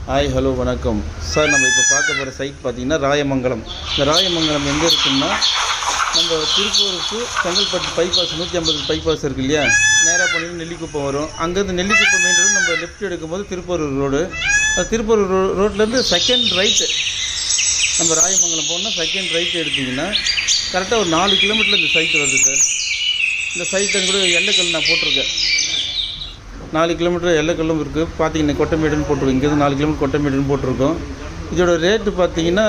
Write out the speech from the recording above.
Hi hello வணக்கம் sir. நம்ம இப்போ பார்க்க போகிற சைட் பார்த்திங்கன்னா ராயமங்கலம். இந்த ராயமங்கலம் எங்கே இருக்குன்னா, நம்ம திருப்பூருக்கு செங்கல்பட்டு பைபாஸ் 150 பைபாஸ் இருக்குது இல்லையா, நேராக போனீங்கன்னா நெல்லிக்குப்பம் வரும். அங்கேருந்து நெல்லிக்குப்பம் மெயின் ரோடு நம்ம லெஃப்ட் எடுக்கும்போது திருப்பூர் ரோடு. அது திருப்பூர் ரோட்லேருந்து செகண்ட் ரைட்டு நம்ம ராயமங்கலம் போனால் செகண்ட் ரைட்டு எடுத்திங்கன்னா கரெக்டாக ஒரு 4 கிலோமீட்டரில் இந்த சைட்டு வருது சார். இந்த சைட்டை கூட எல்லைக்கல் நான் போட்டிருக்கேன். 4 கிலோமீட்டர் எல்லைக்கல்லும் இருக்குது. பார்த்தீங்கன்னா கொட்டமேடுன்னு போட்டிருக்கோம். இங்கேருந்து 4 கிலோமீட்டர் கொட்டமேடுன்னு போட்டிருக்கோம். இதோட ரேட்டு பார்த்தீங்கன்னா